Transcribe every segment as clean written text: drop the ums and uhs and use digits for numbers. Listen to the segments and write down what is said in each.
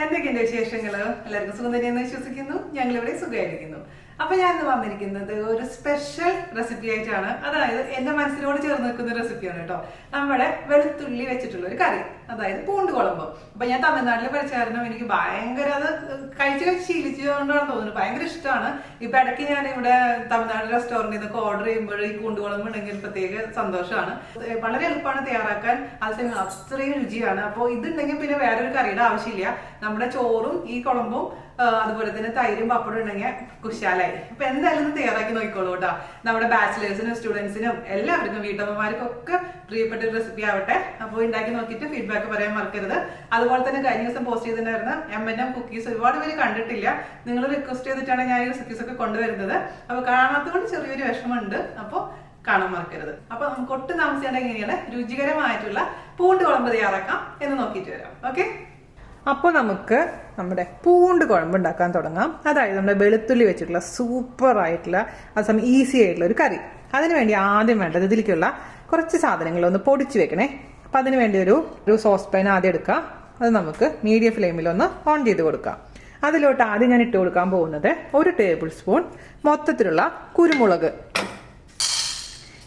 എന്തൊക്കെയുണ്ട് വിശേഷങ്ങൾ? എല്ലാവർക്കും സുഖം തന്നെയെന്ന് വിശ്വസിക്കുന്നു. ഞങ്ങളിവിടെ സുഖമായിരിക്കുന്നു. അപ്പൊ ഞാൻ ഇന്ന് വന്നിരിക്കുന്നത് ഒരു സ്പെഷ്യൽ റെസിപ്പി ആയിട്ടാണ്. അതായത് എന്റെ മനസ്സിനോട് ചേർന്ന് നിൽക്കുന്ന റെസിപ്പിയാണ് കേട്ടോ. നമ്മുടെ വെളുത്തുള്ളി വെച്ചിട്ടുള്ള ഒരു കറി, അതായത് പൂണ്ട് കുളമ്പ്. അപ്പൊ ഞാൻ തമിഴ്നാട്ടിൽ പഠിച്ച കാരണം എനിക്ക് ഭയങ്കര അത് കഴിച്ച് ശീലിച്ചുകൊണ്ടാണ് തോന്നുന്നത്. ഭയങ്കര ഇഷ്ടമാണ്. ഇപ്പൊ ഇടയ്ക്ക് ഞാൻ ഇവിടെ തമിഴ്നാട് റെസ്റ്റോറന്റിൽ നിന്നൊക്കെ ഓർഡർ ചെയ്യുമ്പോൾ ഈ പൂണ്ട് കുളമ്പ് ഉണ്ടെങ്കിൽ പ്രത്യേക സന്തോഷമാണ്. വളരെ എളുപ്പമാണ് തയ്യാറാക്കാൻ, അതേസമയം അത്രയും രുചിയാണ്. അപ്പോൾ ഇതുണ്ടെങ്കിൽ പിന്നെ വേറൊരു കറിയുടെ ആവശ്യമില്ല. നമ്മുടെ ചോറും ഈ കുളമ്പും അതുപോലെ തന്നെ തൈരും പപ്പടും ഉണ്ടെങ്കിൽ കുശാലായി. അപ്പൊ എന്തായാലും തയ്യാറാക്കി നോക്കിക്കോളൂ കേട്ടോ. നമ്മുടെ ബാച്ചിലേഴ്സിനും സ്റ്റുഡൻസിനും എല്ലാവർക്കും വീട്ടമ്മമാർക്കും ഒക്കെ പ്രിയപ്പെട്ട ഒരു റെസിപ്പി ആവട്ടെ. അപ്പോൾ ഉണ്ടാക്കി നോക്കിയിട്ട് ഫീഡ്ബാക്ക് പറയാൻ മറക്കരുത്. അതുപോലെ തന്നെ കഴിഞ്ഞ ദിവസം പോസ്റ്റ് ചെയ്തിട്ടുണ്ടായിരുന്ന M&M കുക്കീസ് ഒരുപാട് പേര് കണ്ടിട്ടില്ല. നിങ്ങൾ റിക്വസ്റ്റ് ചെയ്തിട്ടാണ് ഞാൻ ഈ റെസിപ്പീസ് ഒക്കെ കൊണ്ടുവരുന്നത്. അപ്പൊ കാണാത്തതുകൊണ്ട് ചെറിയൊരു വിഷമമുണ്ട്. അപ്പോൾ കാണാൻ മറക്കരുത്. അപ്പൊ നമുക്ക് ഒട്ടും താമസിയാണ്ട് എങ്ങനെയാണ് രുചികരമായിട്ടുള്ള പൂണ്ട് കുഴമ്പ് തയ്യാറാക്കാം എന്ന് നോക്കിയിട്ട് വരാം. ഓക്കെ, അപ്പോൾ നമുക്ക് നമ്മുടെ പൂണ്ട് കുഴമ്പ് ഉണ്ടാക്കാൻ തുടങ്ങാം. അതായത് നമ്മുടെ വെളുത്തുള്ളി വെച്ചിട്ടുള്ള സൂപ്പർ ആയിട്ടുള്ള അതേസമയം ഈസി ആയിട്ടുള്ള ഒരു കറി. അതിനുവേണ്ടി ആദ്യം വേണ്ടത് ഇതിലേക്കുള്ള കുറച്ച് സാധനങ്ങളൊന്ന് പൊടിച്ചു വെക്കണേ. അപ്പം അതിന് വേണ്ടി ഒരു സോസ് പാൻ ആദ്യം എടുക്കാം. അത് നമുക്ക് മീഡിയം ഫ്ലെയിമിലൊന്ന് ഓൺ ചെയ്ത് കൊടുക്കാം. അതിലോട്ട് ആദ്യം ഞാൻ ഇട്ട് കൊടുക്കാൻ പോകുന്നത് 1 ടേബിൾ സ്പൂൺ മൊത്തത്തിലുള്ള കുരുമുളക്.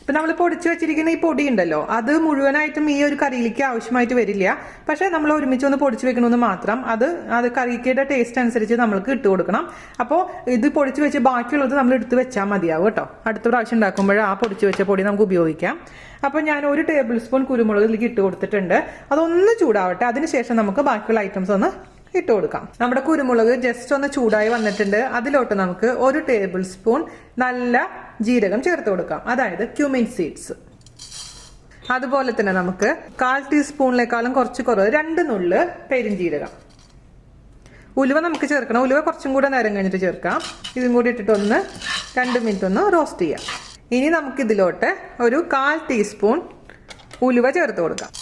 ഇപ്പം നമ്മൾ പൊടിച്ചു വെച്ചിരിക്കുന്ന ഈ പൊടി ഉണ്ടല്ലോ, അത് മുഴുവനായിട്ടും ഈ ഒരു കറിയിലേക്ക് ആവശ്യമായിട്ട് വരില്ല. പക്ഷെ നമ്മൾ ഒരുമിച്ച് ഒന്ന് പൊടിച്ചു വെക്കണമെന്ന് മാത്രം. അത് കറിയുടെ ടേസ്റ്റ് അനുസരിച്ച് നമ്മൾക്ക് ഇട്ട് കൊടുക്കണം. അപ്പോൾ ഇത് പൊടിച്ചു വെച്ച് ബാക്കിയുള്ളത് നമ്മൾ എടുത്ത് വെച്ചാൽ മതിയാവും കേട്ടോ. അടുത്ത പ്രാവശ്യം ഉണ്ടാക്കുമ്പോൾ ആ പൊടിച്ചു വെച്ച പൊടി നമുക്ക് ഉപയോഗിക്കാം. അപ്പോൾ ഞാൻ 1 ടേബിൾ സ്പൂൺ കുരുമുളകിലേക്ക് ഇട്ട് കൊടുത്തിട്ടുണ്ട്. അതൊന്ന് ചൂടാവട്ടെ. അതിനുശേഷം നമുക്ക് ബാക്കിയുള്ള ഐറ്റംസ് ഒന്ന് ഇട്ട് കൊടുക്കാം. നമ്മുടെ കുരുമുളക് ജസ്റ്റ് ഒന്ന് ചൂടായി വന്നിട്ടുണ്ട്. അതിലോട്ട് നമുക്ക് 1 ടേബിൾ സ്പൂൺ നല്ല ജീരകം ചേർത്ത് കൊടുക്കാം, അതായത് ക്യുമിൻ സീഡ്സ്. അതുപോലെ തന്നെ നമുക്ക് 1/4 ടീസ്പൂണിനേക്കാളും കുറച്ച് കുറവ് 2 നുള്ള് പെരിഞ്ജീരകം. ഉലുവ നമുക്ക് ചേർക്കണം. ഉലുവ കുറച്ചും കൂടെ നേരം കഴിഞ്ഞിട്ട് ചേർക്കാം. ഇതും കൂടി ഇട്ടിട്ട് 2 മിനിറ്റ് ഒന്ന് റോസ്റ്റ് ചെയ്യാം. ഇനി നമുക്ക് ഇതിലോട്ട് ഒരു 1/4 ടീസ്പൂൺ ഉലുവ ചേർത്ത് കൊടുക്കാം.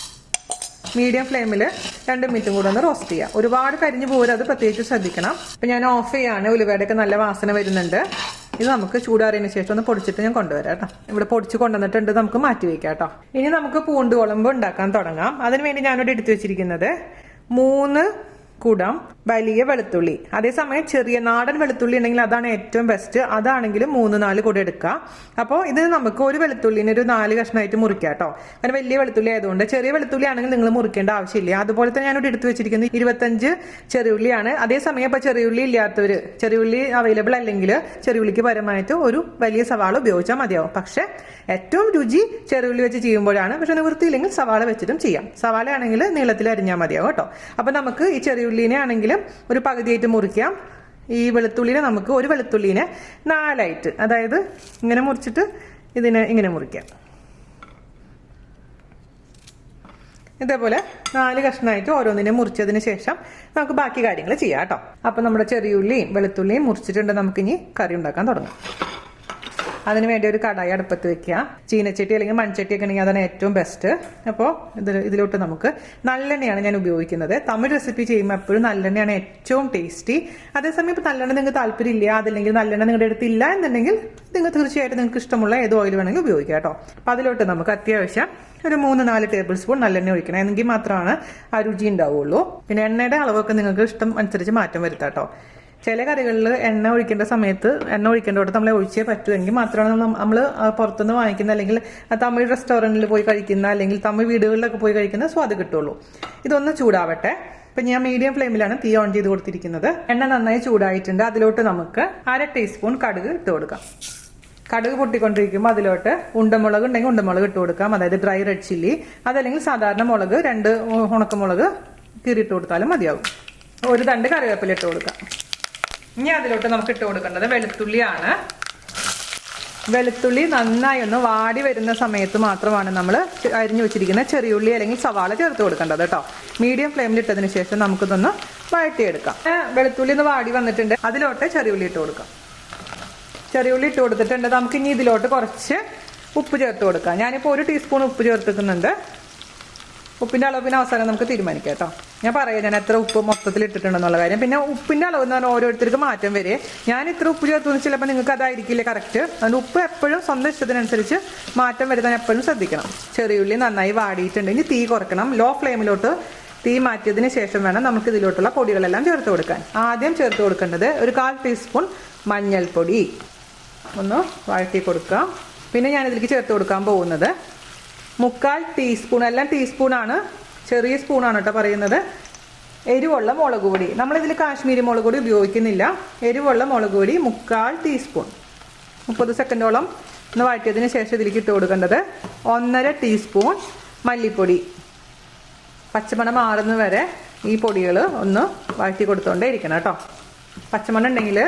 മീഡിയം ഫ്ലെയിമിൽ 2 മിനിറ്റും കൂടെ ഒന്ന് റോസ്റ്റ് ചെയ്യാം. ഒരുപാട് കരിഞ്ഞു പോരും, അത് പ്രത്യേകിച്ച് ശ്രദ്ധിക്കണം. അപ്പം ഞാൻ ഓഫ് ചെയ്യാണ്. ഉലുവയുടെയൊക്കെ നല്ല വാസന വരുന്നുണ്ട്. ഇത് നമുക്ക് ചൂടാറിയതിന് ശേഷം ഒന്ന് പൊടിച്ചിട്ട് ഞാൻ കൊണ്ടുവരാം കേട്ടോ. ഇവിടെ പൊടിച്ച് കൊണ്ടുവന്നിട്ടുണ്ട്, നമുക്ക് മാറ്റി വയ്ക്കാം കേട്ടോ. ഇനി നമുക്ക് പൂണ്ട് കുളമ്പ് ഉണ്ടാക്കാൻ തുടങ്ങാം. അതിനുവേണ്ടി ഞാനിവിടെ എടുത്തു വെച്ചിരിക്കുന്നത് 3 കുടം വലിയ വെളുത്തുള്ളി. അതേസമയം ചെറിയ നാടൻ വെളുത്തുള്ളി ഉണ്ടെങ്കിൽ അതാണ് ഏറ്റവും ബെസ്റ്റ്. അതാണെങ്കിൽ 3-4 കുടം എടുക്കുക. അപ്പോൾ ഇത് നമുക്ക് ഒരു വെളുത്തുള്ളിന് ഒരു 4 കഷ്ണമായിട്ട് മുറിക്കാം കേട്ടോ. അങ്ങനെ വലിയ വെളുത്തുള്ളി ആയതുകൊണ്ട്. ചെറിയ വെളുത്തുള്ളി ആണെങ്കിൽ നിങ്ങൾ മുറിക്കേണ്ട ആവശ്യമില്ല. അതുപോലെ തന്നെ ഞാനിവിടെ എടുത്തു വെച്ചിരിക്കുന്നത് 25 ചെറിയുള്ളിയാണ്. അതേസമയം ഇപ്പോൾ ചെറിയുള്ളി ഇല്ലാത്തവർ, ചെറിയുള്ളി അവൈലബിൾ അല്ലെങ്കിൽ ചെറിയുള്ളിക്ക് പരമായിട്ട് ഒരു വലിയ സവാള ഉപയോഗിച്ചാൽ മതിയാവും. പക്ഷെ ഏറ്റവും രുചി ചെറിയുള്ളി വെച്ച് ചെയ്യുമ്പോഴാണ്. പക്ഷെ നിവൃത്തിയില്ലെങ്കിൽ സവാള വെച്ചിട്ടും ചെയ്യാം. സവാള ആണെങ്കിൽ നീളത്തിൽ അരിഞ്ഞാൽ മതിയാവും കേട്ടോ. അപ്പം നമുക്ക് ഈ ചെറിയുള്ളിനെ ആണെങ്കിലും ഒരു പകുതിയായിട്ട് മുറിക്കാം. ഈ വെളുത്തുള്ളിനെ നമുക്ക് ഒരു വെളുത്തുള്ളിനെ 4ആയിട്ട്, അതായത് ഇങ്ങനെ മുറിച്ചിട്ട് ഇതിനെ ഇങ്ങനെ മുറിക്കാം. ഇതേപോലെ 4 കഷ്ണമായിട്ട് ഓരോന്നിനെ മുറിച്ചതിന് ശേഷം നമുക്ക് ബാക്കി കാര്യങ്ങൾ ചെയ്യാം കേട്ടോ. അപ്പം നമ്മുടെ ചെറിയുള്ളിയും വെളുത്തുള്ളിയും മുറിച്ചിട്ടുണ്ട്. നമുക്കിനി കറി ഉണ്ടാക്കാൻ തുടങ്ങാം. അതിനുവേണ്ടി ഒരു കടായി അടുപ്പത്ത് വെക്കുക. ചീനച്ചട്ടി അല്ലെങ്കിൽ മൺചട്ടി ഒക്കെ ഉണ്ടെങ്കിൽ അതാണ് ഏറ്റവും ബെസ്റ്റ്. അപ്പോൾ ഇതിലോട്ട് നമുക്ക് നല്ലെണ്ണയാണ് ഞാൻ ഉപയോഗിക്കുന്നത്. തമിഴ് റെസിപ്പി ചെയ്യുമ്പോൾ എപ്പോഴും നല്ലെണ്ണയാണ് ഏറ്റവും ടേസ്റ്റി. അതേസമയം ഇപ്പോൾ നല്ലെണ്ണ നിങ്ങൾക്ക് താല്പര്യമില്ല, അതല്ലെങ്കിൽ നല്ലെണ്ണ നിങ്ങളുടെ അടുത്തില്ല എന്നുണ്ടെങ്കിൽ തീർച്ചയായിട്ടും നിങ്ങൾക്ക് ഇഷ്ടമുള്ള ഏത് ഓയിൽ വേണമെങ്കിൽ ഉപയോഗിക്കാം കേട്ടോ. അപ്പോൾ അതിലോട്ട് നമുക്ക് അത്യാവശ്യം ഒരു 3-4 ടേബിൾ സ്പൂൺ നല്ലെണ്ണ ഒഴിക്കണം. എങ്കിൽ മാത്രമാണ് ആ രുചി ഉണ്ടാവുള്ളൂ. പിന്നെ എണ്ണയുടെ അളവൊക്കെ നിങ്ങൾക്ക് ഇഷ്ടം അനുസരിച്ച് മാറ്റം വരുത്താം കേട്ടോ. ചില കറികളിൽ എണ്ണ ഒഴിക്കേണ്ട സമയത്ത് എണ്ണ ഒഴിക്കേണ്ടോട്ട് നമ്മളെ ഒഴിച്ചേ പറ്റുമെങ്കിൽ മാത്രമാണ് നമ്മൾ പുറത്തുനിന്ന് വാങ്ങിക്കുന്ന അല്ലെങ്കിൽ തമിഴ് റെസ്റ്റോറൻറ്റിൽ പോയി കഴിക്കുന്ന അല്ലെങ്കിൽ തമിഴ് വീടുകളിലൊക്കെ പോയി കഴിക്കുന്ന സ്വാദ് കിട്ടുള്ളൂ. ഇതൊന്ന് ചൂടാവട്ടെ. ഇപ്പം ഞാൻ മീഡിയം ഫ്ലെയിമിലാണ് തീ ഓൺ ചെയ്ത് കൊടുത്തിരിക്കുന്നത്. എണ്ണ നന്നായി ചൂടായിട്ടുണ്ട്. അതിലോട്ട് നമുക്ക് 1/2 ടീസ്പൂൺ കടുക് ഇട്ട് കൊടുക്കാം. കടുക് പൊട്ടിക്കൊണ്ടിരിക്കുമ്പോൾ അതിലോട്ട് ഉണ്ടമുളക് ഉണ്ടെങ്കിൽ ഉണ്ടമുളക് ഇട്ട് കൊടുക്കാം, അതായത് ഡ്രൈ റെഡ് ചില്ലി. അതല്ലെങ്കിൽ സാധാരണ മുളക് 2 ഉണക്കമുളക് കീറിയിട്ട് കൊടുത്താലും മതിയാവും. ഒരു തണ്ട് കറിവേപ്പില ഇട്ട് കൊടുക്കാം. ഇനി അതിലോട്ട് നമുക്ക് ഇട്ട് കൊടുക്കേണ്ടത് വെളുത്തുള്ളിയാണ്. വെളുത്തുള്ളി നന്നായി ഒന്ന് വാടി വരുന്ന സമയത്ത് മാത്രമാണ് നമ്മൾ അരിഞ്ഞു വെച്ചിരിക്കുന്ന ചെറിയുള്ളി അല്ലെങ്കിൽ സവാള ചേർത്ത് കൊടുക്കേണ്ടത് കേട്ടോ. മീഡിയം ഫ്ലെയിമിൽ ഇട്ടതിന് ശേഷം നമുക്കിതൊന്ന് വഴറ്റിയെടുക്കാം. വെളുത്തുള്ളി ഒന്ന് വാടി വന്നിട്ടുണ്ട്. അതിലോട്ട് ചെറിയുള്ളി ഇട്ട് കൊടുക്കാം. ചെറിയുള്ളി ഇട്ട് കൊടുത്തിട്ടുണ്ട്. നമുക്ക് ഇനി ഇതിലോട്ട് കുറച്ച് ഉപ്പ് ചേർത്ത് കൊടുക്കാം. ഞാനിപ്പോൾ 1 ടീസ്പൂൺ ഉപ്പ് ചേർത്തിക്കുന്നുണ്ട്. ഉപ്പിൻ്റെ അളവ് പിന്നെ അവസാനം നമുക്ക് തീരുമാനിക്കാം കേട്ടോ. ഞാൻ പറയാം ഞാൻ എത്ര ഉപ്പ് മൊത്തത്തിൽ ഇട്ടിട്ടുണ്ടെന്നുള്ള കാര്യം. പിന്നെ ഉപ്പിൻ്റെ അളവ് എന്ന് പറഞ്ഞാൽ ഓരോരുത്തർക്ക് മാറ്റം വരെ. ഞാൻ ഇത്ര ഉപ്പ് ചേർത്തുനിന്ന് ചിലപ്പോൾ നിങ്ങൾക്ക് അതായിരിക്കില്ല കറക്റ്റ്. അതുകൊണ്ട് ഉപ്പ് എപ്പോഴും സ്വന്തം ഇഷ്ടത്തിനനുസരിച്ച് മാറ്റം വരുത്താൻ എപ്പോഴും ശ്രദ്ധിക്കണം. ചെറിയുള്ളി നന്നായി വാടിയിട്ടുണ്ടെങ്കിൽ തീ കുറക്കണം. ലോ ഫ്ലെയിമിലോട്ട് തീ മാറ്റിയതിന് ശേഷം വേണം നമുക്ക് ഇതിലോട്ടുള്ള പൊടികളെല്ലാം ചേർത്ത് കൊടുക്കാൻ. ആദ്യം ചേർത്ത് കൊടുക്കേണ്ടത് ഒരു 1/4 ടീസ്പൂൺ മഞ്ഞൾപ്പൊടി. ഒന്ന് വഴറ്റി കൊടുക്കാം. പിന്നെ ഞാനിതിലേക്ക് ചേർത്ത് കൊടുക്കാൻ പോകുന്നത് 3/4 ടീസ്പൂൺ, എല്ലാം ടീസ്പൂണാണ്, ചെറിയ സ്പൂണാണ് കേട്ടോ പറയുന്നത്, എരിവുള്ള മുളക് പൊടി. നമ്മളിതിൽ കാശ്മീരി മുളക് പൊടി ഉപയോഗിക്കുന്നില്ല. എരിവുള്ള മുളക് പൊടി 3/4 ടീസ്പൂൺ. 30 സെക്കൻഡോളം ഒന്ന് വഴറ്റിയതിന് ശേഷം ഇതിലേക്ക് ഇട്ട് കൊടുക്കേണ്ടത് 1/2 ടീസ്പൂൺ മല്ലിപ്പൊടി. പച്ചമണം മാറുന്ന വരെ ഈ പൊടികൾ ഒന്ന് വഴറ്റി കൊടുത്തോണ്ടേ ഇരിക്കണം കേട്ടോ. പച്ചമണം ഉണ്ടെങ്കിൽ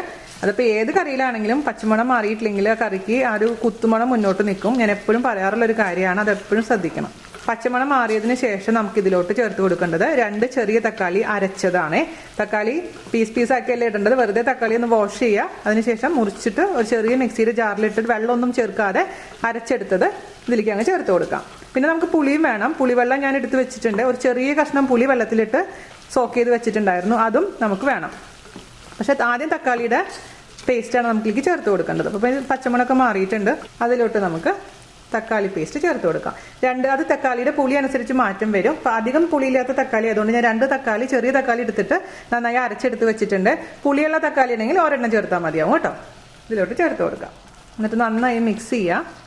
അതിപ്പോൾ ഏത് കറിയിലാണെങ്കിലും പച്ചമണം മാറിയിട്ടില്ലെങ്കിൽ ആ കറിക്ക് ആ ഒരു കുത്തുമണം മുന്നോട്ട് നിൽക്കും. ഞാൻ എപ്പോഴും പറയാറുള്ളൊരു കാര്യമാണ്, അതെപ്പോഴും ശ്രദ്ധിക്കണം. പച്ചമണം മാറിയതിന് ശേഷം നമുക്ക് ഇതിലോട്ട് ചേർത്ത് കൊടുക്കേണ്ടത് 2 ചെറിയ തക്കാളി അരച്ചതാണ്. തക്കാളി പീസാക്കിയല്ലേ ഇടേണ്ടത്. വെറുതെ തക്കാളി ഒന്ന് വാഷ് ചെയ്യുക. അതിനുശേഷം മുറിച്ചിട്ട് ഒരു ചെറിയ മിക്സിയുടെ ജാറിലിട്ടിട്ട് വെള്ളമൊന്നും ചേർക്കാതെ അരച്ചെടുത്തത് ഇതിലേക്ക് അങ്ങ് ചേർത്ത് കൊടുക്കാം. പിന്നെ നമുക്ക് പുളിയും വേണം. പുളിവെള്ളം ഞാൻ എടുത്ത് വെച്ചിട്ടുണ്ട്. ഒരു ചെറിയ കഷ്ണം പുളി വെള്ളത്തിലിട്ട് സോക്ക് ചെയ്ത് വെച്ചിട്ടുണ്ടായിരുന്നു, അതും നമുക്ക് വേണം. പക്ഷെ ആദ്യം തക്കാളിയുടെ പേസ്റ്റാണ് നമുക്കിലേക്ക് ചേർത്ത് കൊടുക്കേണ്ടത്. അപ്പോൾ പച്ചമുളകൊക്കെ മാറിയിട്ടുണ്ട്. അതിലോട്ട് നമുക്ക് തക്കാളി പേസ്റ്റ് ചേർത്ത് കൊടുക്കാം. അത് തക്കാളിയുടെ പുളി അനുസരിച്ച് മാറ്റം വരും. അപ്പം അധികം പുളിയില്ലാത്ത തക്കാളി ആയതുകൊണ്ട് ഞാൻ 2 തക്കാളി, ചെറിയ തക്കാളി എടുത്തിട്ട് നന്നായി അരച്ചെടുത്ത് വെച്ചിട്ടുണ്ട്. പുളിയുള്ള തക്കാളി ഉണ്ടെങ്കിൽ ഒരെണ്ണം ചേർത്താൽ മതിയാവും കേട്ടോ. ഇതിലോട്ട് ചേർത്ത് കൊടുക്കാം. എന്നിട്ട് നന്നായി മിക്സ് ചെയ്യുക.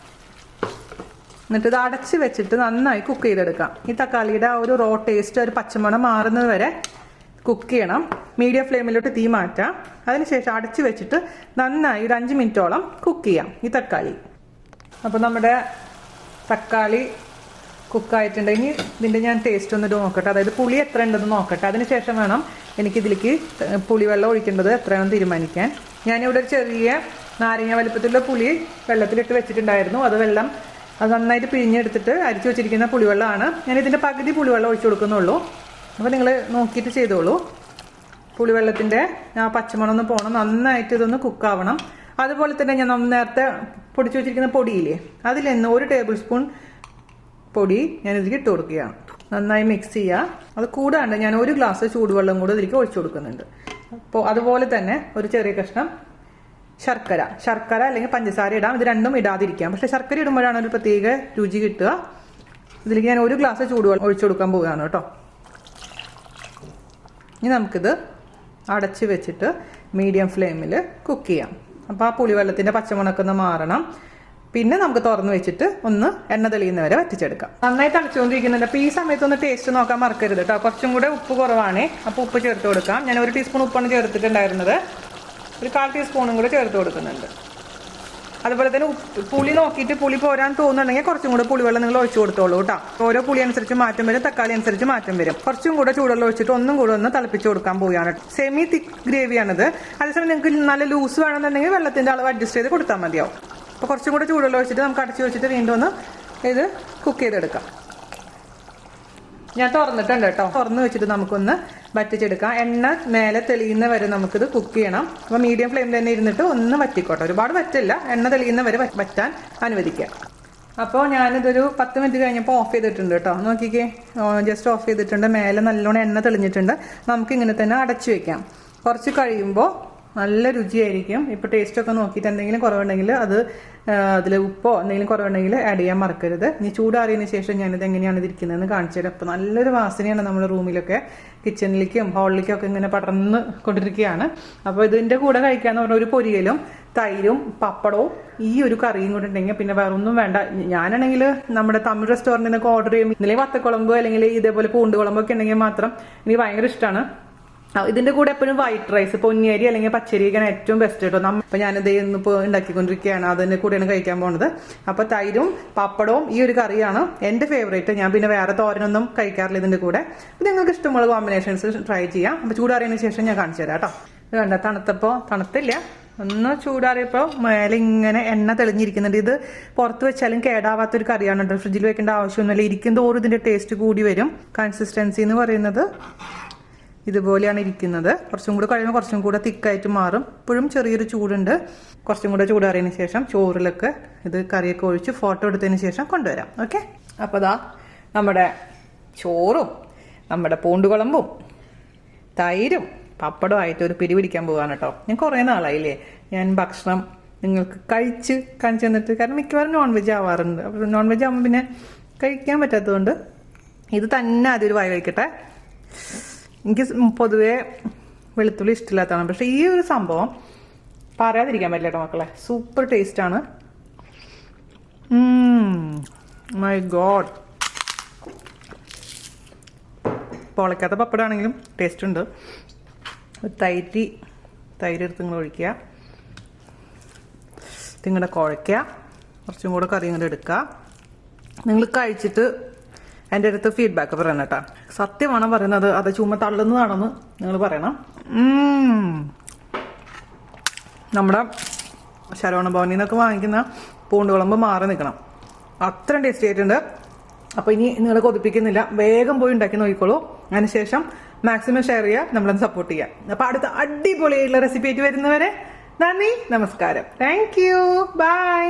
എന്നിട്ട് ഇത് അടച്ച് വെച്ചിട്ട് നന്നായി കുക്ക് ചെയ്തെടുക്കാം. ഈ തക്കാളിയുടെ ആ ഒരു റോ ടേസ്റ്റ്, ഒരു പച്ചമണം മാറുന്നത് വരെ കുക്ക് ചെയ്യണം. മീഡിയം ഫ്ലെയിമിലോട്ട് തീ മാറ്റാം. അതിനുശേഷം അടച്ച് വെച്ചിട്ട് നന്നായി ഒരു 5 മിനിറ്റോളം കുക്ക് ചെയ്യാം ഈ തക്കാളി. അപ്പോൾ നമ്മുടെ തക്കാളി കുക്കായിട്ടുണ്ടെങ്കിൽ ഇതിൻ്റെ ഞാൻ ടേസ്റ്റ് ഒന്നിട്ട് നോക്കട്ടെ, അതായത് പുളി എത്ര ഉണ്ടെന്ന് നോക്കട്ടെ. അതിനുശേഷം വേണം എനിക്കിതിലേക്ക് പുളിവെള്ളം ഒഴിക്കേണ്ടത് എത്രയാണെന്ന് തീരുമാനിക്കാൻ. ഞാനിവിടെ ഒരു ചെറിയ നാരങ്ങ വലിപ്പത്തിലുള്ള പുളി വെള്ളത്തിലിട്ട് വെച്ചിട്ടുണ്ടായിരുന്നു. അത് നന്നായിട്ട് പിഴിഞ്ഞെടുത്തിട്ട് അരിച്ചു വെച്ചിരിക്കുന്ന പുളിവെള്ളമാണ്. ഞാൻ ഇതിൻ്റെ പകുതി പുളിവെള്ളം ഒഴിച്ചു കൊടുക്കുന്നുള്ളൂ. അപ്പോൾ നിങ്ങൾ നോക്കിയിട്ട് ചെയ്തോളൂ. പുളിവെള്ളത്തിൻ്റെ ആ പച്ചമണമൊന്ന് പോകണം, നന്നായിട്ട് ഇതൊന്ന് കുക്കാവണം. അതുപോലെ തന്നെ ഞാൻ നേരത്തെ പൊടിച്ചു വെച്ചിരിക്കുന്ന പൊടിയില്ലേ, അതിൽ നിന്ന് 1 ടേബിൾ സ്പൂൺ പൊടി ഞാൻ ഇതിലേക്ക് ഇട്ട് കൊടുക്കുകയാണ്. നന്നായി മിക്സ് ചെയ്യുക. അത് കൂടാണ്ട് ഞാൻ 1 ഗ്ലാസ് ചൂടുവെള്ളം കൂടെ ഇതിലേക്ക് ഒഴിച്ചു കൊടുക്കുന്നുണ്ട്. അപ്പോൾ അതുപോലെ തന്നെ ഒരു ചെറിയ കഷ്ണം ശർക്കര അല്ലെങ്കിൽ പഞ്ചസാര ഇടാം. ഇത് രണ്ടും ഇടാതിരിക്കാം. പക്ഷെ ശർക്കര ഇടുമ്പോഴാണ് ഒരു പ്രത്യേക രുചി കിട്ടുക. ഇതിലേക്ക് ഞാൻ 1 ഗ്ലാസ് ചൂടുവെള്ളം ഒഴിച്ചു കൊടുക്കാൻ പോവുകയാണ് കേട്ടോ. ഇനി നമുക്കിത് അടച്ച് വെച്ചിട്ട് മീഡിയം ഫ്ലെയിമിൽ കുക്ക് ചെയ്യാം. അപ്പോൾ ആ പുളിവെള്ളത്തിൻ്റെ പച്ചമുളകൊക്കെ ഒന്ന് മാറണം. പിന്നെ നമുക്ക് തുറന്ന് വെച്ചിട്ട് ഒന്ന് എണ്ണ തെളിയുന്നവരെ വറ്റിച്ചെടുക്കാം. നന്നായി തിളച്ചുകൊണ്ടിരിക്കുന്നുണ്ട്. അപ്പോൾ ഈ സമയത്തൊന്ന് ടേസ്റ്റ് നോക്കാൻ മറക്കരുത് കേട്ടോ. കുറച്ചും കൂടെ ഉപ്പ് കുറവാണ്. അപ്പോൾ ഉപ്പ് ചേർത്ത് കൊടുക്കാം. ഞാൻ 1 ടീസ്പൂൺ ഉപ്പാണ് ചേർത്തിട്ടുണ്ടായിരുന്നത്. ഒരു 1/4 ടീസ്പൂണും കൂടെ ചേർത്ത് കൊടുക്കുന്നുണ്ട്. അതുപോലെ തന്നെ പുളി നോക്കിയിട്ട് പുളി പോരാൻ തോന്നുന്നുണ്ടെങ്കിൽ കുറച്ചും കൂടെ പുളിവെള്ളം നിങ്ങൾ ഒഴിച്ചു കൊടുത്തോളൂ കേട്ടോ. ഓരോ പുളി അനുസരിച്ച് മാറ്റം വരും, തക്കാളി അനുസരിച്ച് മാറ്റം വരും. കുറച്ചും കൂടെ ചൂടുവെള്ളം ഒഴിച്ചിട്ട് ഒന്നും കൂടെ ഒന്ന് തിളപ്പിച്ച് കൊടുക്കാൻ പോവുകയാണ്. സെമി തിക്ക് ഗ്രേവിയാണിത്. അതേസമയം നിങ്ങൾക്ക് നല്ല ലൂസ് വേണമെന്നുണ്ടെങ്കിൽ വെള്ളത്തിൻ്റെ അളവ് അഡ്ജസ്റ്റ് ചെയ്ത് കൊടുത്താൽ മതിയാവും. അപ്പോൾ കുറച്ചും കൂടെ ചൂടുവെള്ളം ഒഴിച്ചിട്ട് നമുക്ക് അടച്ച് വെച്ചിട്ട് വീണ്ടും ഒന്ന് ഇത് കുക്ക് ചെയ്തെടുക്കാം. ഞാൻ തുറന്നിട്ടുണ്ട് കേട്ടോ. തുറന്ന് വെച്ചിട്ട് നമുക്കൊന്ന് വറ്റിച്ചെടുക്കാം. എണ്ണ മേലെ തെളിയുന്ന വരെ നമുക്കിത് കുക്ക് ചെയ്യണം. അപ്പോൾ മീഡിയം ഫ്ലെയിമിൽ തന്നെ ഇരുന്നിട്ട് ഒന്ന് വറ്റിക്കോട്ടെ. ഒരുപാട് വറ്റില്ല, എണ്ണ തെളിയുന്ന വരെ വറ്റാൻ അനുവദിക്കാം. അപ്പോൾ ഞാനിതൊരു 10 മിനിറ്റ് കഴിഞ്ഞപ്പോൾ ഓഫ് ചെയ്തിട്ടുണ്ട് കേട്ടോ. നോക്കിക്കേ, ജസ്റ്റ് ഓഫ് ചെയ്തിട്ടുണ്ട്. മേലെ നല്ലോണം എണ്ണ തെളിഞ്ഞിട്ടുണ്ട്. നമുക്കിങ്ങനെ തന്നെ അടച്ചു വെക്കാം. കുറച്ച് കഴിയുമ്പോൾ നല്ല രുചിയായിരിക്കും. ഇപ്പോൾ ടേസ്റ്റൊക്കെ നോക്കിയിട്ട് എന്തെങ്കിലും കുറവുണ്ടെങ്കിൽ അതിൽ ഉപ്പോ എന്തെങ്കിലും കുറവുണ്ടെങ്കിൽ ആഡ് ചെയ്യാൻ മറക്കരുത്. ഇനി ചൂടാറിയതിന് ശേഷം ഞാനിത് എങ്ങനെയാണ് ഇതിരിക്കുന്നതെന്ന് കാണിച്ചു തരാം. അപ്പോൾ നല്ലൊരു വാസനയാണ് നമ്മുടെ റൂമിലൊക്കെ, കിച്ചണിലേക്കും ഹാളിലേക്കും ഒക്കെ ഇങ്ങനെ പടർന്ന് കൊണ്ടിരിക്കുകയാണ്. അപ്പോൾ ഇതിൻ്റെ കൂടെ കഴിക്കാന്ന് പറഞ്ഞാൽ ഒരു പൊരിയലും തൈരും പപ്പടവും ഈ ഒരു കറിയും കൂടെ ഉണ്ടെങ്കിൽ പിന്നെ വേറെ ഒന്നും വേണ്ട. ഞാനാണെങ്കിൽ നമ്മുടെ തമിഴ് റെസ്റ്റോറൻറ്റിൽ നിന്നൊക്കെ ഓർഡർ ചെയ്യും. ഇല്ലെങ്കിൽ വത്തക്കുളമ്പ് അല്ലെങ്കിൽ ഇതേപോലെ പൂണ്ടുകുളമ്പൊക്കെ ഉണ്ടെങ്കിൽ മാത്രം എനിക്ക് ഭയങ്കര ഇഷ്ടമാണ്. ഇതിന്റെ കൂടെ എപ്പോഴും വൈറ്റ് റൈസ്, പൊന്നിയരി അല്ലെങ്കിൽ പച്ചരിയൊക്കെയാണ് ഏറ്റവും ബെസ്റ്റ് കേട്ടോ. അപ്പൊ ഞാനിത് ഇന്നിപ്പോൾ ഉണ്ടാക്കിക്കൊണ്ടിരിക്കുകയാണ്, അതിന്റെ കൂടെയാണ് കഴിക്കാൻ പോണത്. അപ്പൊ തൈരും പപ്പടവും ഈ ഒരു കറിയാണ് എന്റെ ഫേവറേറ്റ്. ഞാൻ പിന്നെ വേറെ തോരനൊന്നും കഴിക്കാറില്ല ഇതിന്റെ കൂടെ. അപ്പൊ നിങ്ങൾക്ക് ഇഷ്ടമുള്ള കോമ്പിനേഷൻസ് ട്രൈ ചെയ്യാം. അപ്പൊ ചൂടാറിയതിനു ശേഷം ഞാൻ കാണിച്ചു തരാം കേട്ടോ. ഇത് കണ്ട തണുത്തപ്പോൾ തണുത്തില്ല, ഒന്ന് ചൂടാറിയപ്പോൾ മേലെ ഇങ്ങനെ എണ്ണ തെളിഞ്ഞിരിക്കുന്നുണ്ട്. ഇത് പുറത്ത് വെച്ചാലും കേടാവാത്തൊരു കറിയാണ് കേട്ടോ. ഫ്രിഡ്ജിൽ വെക്കേണ്ട ആവശ്യമൊന്നുമില്ല. ഇരിക്കും തോറും ഇതിന്റെ ടേസ്റ്റ് കൂടി വരും. കൺസിസ്റ്റൻസി എന്ന് പറയുന്നത് ഇതുപോലെയാണ് ഇരിക്കുന്നത്. കുറച്ചും കൂടെ കഴിയുമ്പോൾ കുറച്ചും കൂടെ തിക്കായിട്ട് മാറും. ഇപ്പോഴും ചെറിയൊരു ചൂടുണ്ട്. കുറച്ചും കൂടെ ചൂടാറിയതിന് ശേഷം ചോറിലൊക്കെ ഇത് കറിയൊക്കെ ഒഴിച്ച് ഫോട്ടോ എടുത്തതിന് ശേഷം കൊണ്ടുവരാം. ഓക്കെ, അപ്പോൾ ദാ നമ്മുടെ ചോറും നമ്മുടെ പൂണ്ടുകുളമ്പും തൈരും പപ്പടമായിട്ട് ഒരു പിരി പിടിക്കാൻ പോകാണ് കേട്ടോ. ഞാൻ കുറേ നാളായില്ലേ ഞാൻ ഭക്ഷണം നിങ്ങൾക്ക് കാണിച്ചു തന്നിട്ട്. കാരണം മിക്കവാറും നോൺ വെജ് ആവാറുണ്ട്. അപ്പോൾ നോൺ വെജ് ആകുമ്പോൾ പിന്നെ കഴിക്കാൻ പറ്റാത്തതുകൊണ്ട് ഇത് തന്നെ ആദ്യം ഒരു വായ കഴിക്കട്ടെ. എനിക്ക് പൊതുവേ വെളുത്തുള്ളി ഇഷ്ടമില്ലാത്തതാണ്, പക്ഷെ ഈ ഒരു സംഭവം പറയാതിരിക്കാൻ പറ്റില്ല കേട്ടോ മക്കളെ. സൂപ്പർ ടേസ്റ്റാണ്. My god. പൊളയ്ക്കാത്ത പപ്പടാണെങ്കിലും ടേസ്റ്റ് ഉണ്ട്. തൈര് എടുത്ത് നിങ്ങൾ ഒഴിക്കുക, ഇതിങ്ങനെ കുഴയ്ക്കുക, കുറച്ചും കൂടെ കറി ഇങ്ങോട്ട് എടുക്കുക. നിങ്ങൾ കഴിച്ചിട്ട് എൻ്റെ അടുത്ത് ഫീഡ്ബാക്ക് പറയണം കേട്ടോ. സത്യമാണോ പറയുന്നത് അത് ചുമ്മാ തള്ളുന്നതാണെന്ന് നിങ്ങൾ പറയണം. നമ്മുടെ ശരവണ ഭവനിൽ നിന്നൊക്കെ വാങ്ങിക്കുന്ന പൂണ്ടുകുളമ്പ് മാറി നിൽക്കണം, അത്രയും ടേസ്റ്റി ആയിട്ടുണ്ട്. അപ്പോൾ ഇനി നിങ്ങളെ കൊതിപ്പിക്കുന്നില്ല, വേഗം പോയി ഉണ്ടാക്കി നോക്കിക്കോളൂ. അതിനുശേഷം മാക്സിമം ഷെയർ ചെയ്യുക, നമ്മളൊന്ന് സപ്പോർട്ട് ചെയ്യുക. അപ്പോൾ അടുത്ത അടിപൊളിയായിട്ടുള്ള റെസിപ്പി ആയിട്ട് വരുന്നവരെ നന്ദി, നമസ്കാരം. Thank you, by.